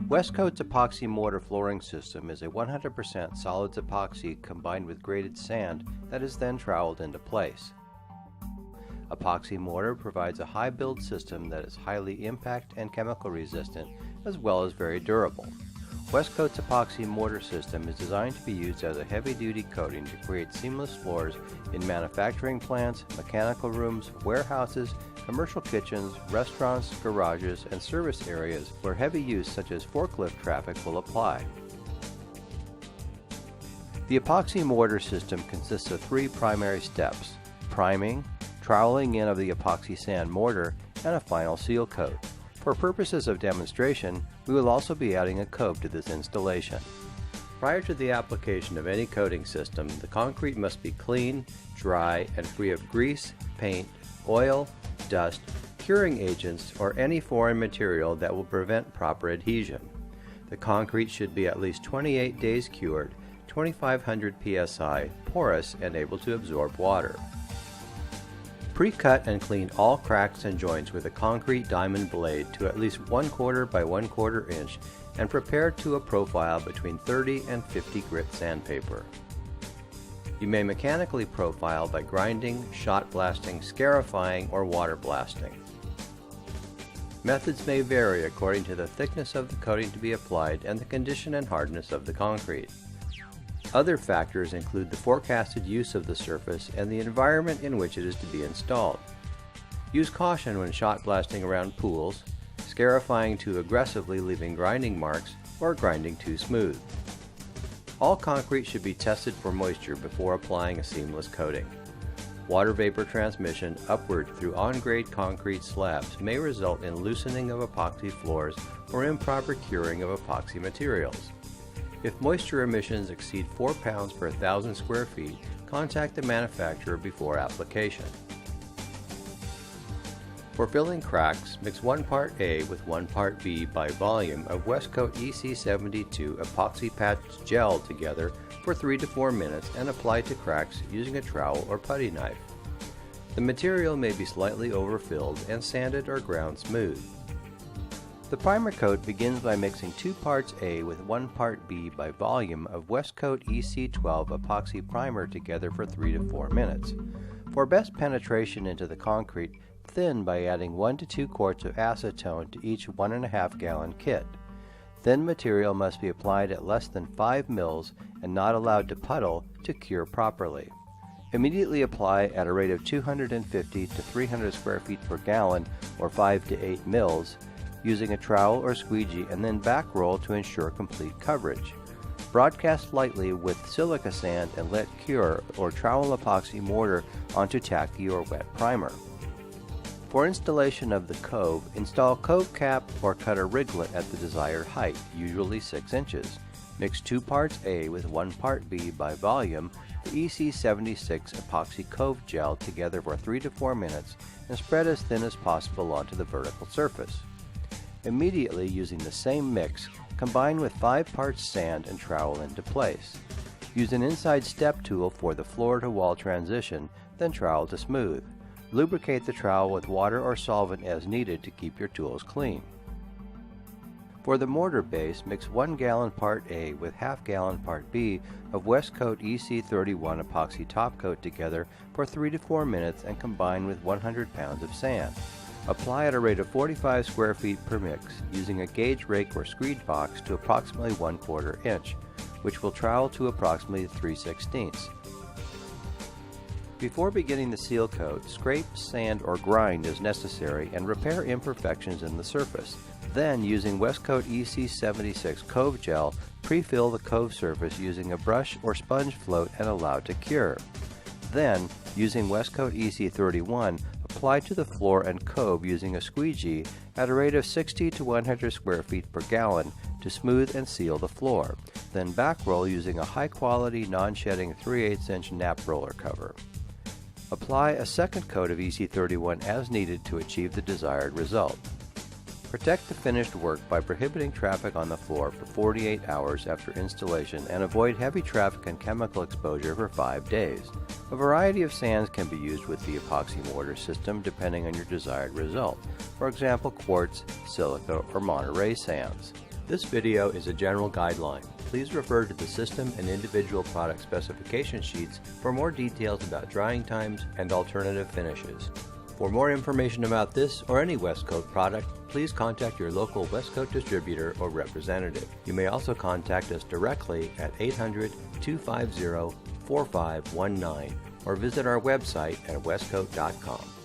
Westcoat's epoxy mortar flooring system is a 100% solids epoxy combined with grated sand that is then troweled into place. Epoxy mortar provides a high build system that is highly impact and chemical resistant as well as very durable. Westcoat's epoxy mortar system is designed to be used as a heavy-duty coating to create seamless floors in manufacturing plants, mechanical rooms, warehouses, commercial kitchens, restaurants, garages, and service areas where heavy use such as forklift traffic will apply. The epoxy mortar system consists of three primary steps: priming, troweling in of the epoxy sand mortar, and a final seal coat. For purposes of demonstration, we will also be adding a cove to this installation. Prior to the application of any coating system, the concrete must be clean, dry, and free of grease, paint, oil, dust, curing agents, or any foreign material that will prevent proper adhesion. The concrete should be at least 28 days cured, 2500 psi, porous, and able to absorb water. Pre-cut and clean all cracks and joints with a concrete diamond blade to at least 1/4 by 1/4 inch and prepare to a profile between 30 and 50 grit sandpaper. You may mechanically profile by grinding, shot blasting, scarifying, or water blasting. Methods may vary according to the thickness of the coating to be applied and the condition and hardness of the concrete. Other factors include the forecasted use of the surface and the environment in which it is to be installed. Use caution when shot blasting around pools, scarifying too aggressively leaving grinding marks, or grinding too smooth. All concrete should be tested for moisture before applying a seamless coating. Water vapor transmission upward through on-grade concrete slabs may result in loosening of epoxy floors or improper curing of epoxy materials. If moisture emissions exceed 4 pounds per 1,000 square feet, contact the manufacturer before application. For filling cracks, mix 1 part A with 1 part B by volume of Westcoat EC72 epoxy patch gel together for 3 to 4 minutes and apply to cracks using a trowel or putty knife. The material may be slightly overfilled and sanded or ground smooth. The primer coat begins by mixing 2 parts A with 1 part B by volume of Westcoat EC12 epoxy primer together for 3 to 4 minutes. For best penetration into the concrete, thin by adding 1 to 2 quarts of acetone to each 1.5 gallon kit. Thin material must be applied at less than 5 mils and not allowed to puddle to cure properly. Immediately apply at a rate of 250 to 300 square feet per gallon or 5 to 8 mils using a trowel or squeegee, and then back roll to ensure complete coverage. Broadcast lightly with silica sand and let cure or trowel epoxy mortar onto tacky or wet primer. For installation of the cove, install cove cap or cut a riglet at the desired height, usually 6 inches. Mix 2 parts A with 1 part B by volume, the EC76 epoxy cove gel together for 3 to 4 minutes and spread as thin as possible onto the vertical surface. Immediately using the same mix, combine with 5 parts sand and trowel into place. Use an inside step tool for the floor to wall transition, then trowel to smooth. Lubricate the trowel with water or solvent as needed to keep your tools clean. For the mortar base, mix 1 gallon part A with ½ gallon part B of Westcoat EC31 epoxy top coat together for 3 to 4 minutes and combine with 100 pounds of sand. Apply at a rate of 45 square feet per mix using a gauge rake or screed box to approximately 1/4 inch, which will trowel to approximately 3/16. Before beginning the seal coat, scrape, sand, or grind as necessary and repair imperfections in the surface. Then, using Westcoat EC76 Cove Gel, pre-fill the cove surface using a brush or sponge float and allow to cure. Then, using Westcoat EC31, apply to the floor and cove using a squeegee at a rate of 60 to 100 square feet per gallon to smooth and seal the floor. Then back roll using a high-quality, non-shedding 3/8 inch nap roller cover. Apply a second coat of EC31 as needed to achieve the desired result. Protect the finished work by prohibiting traffic on the floor for 48 hours after installation and avoid heavy traffic and chemical exposure for 5 days. A variety of sands can be used with the epoxy mortar system depending on your desired result. For example, quartz, silica, or Monterey sands. This video is a general guideline. Please refer to the system and individual product specification sheets for more details about drying times and alternative finishes. For more information about this or any Westcoat product, please contact your local Westcoat distributor or representative. You may also contact us directly at 800-250-4519 or visit our website at westcoat.com.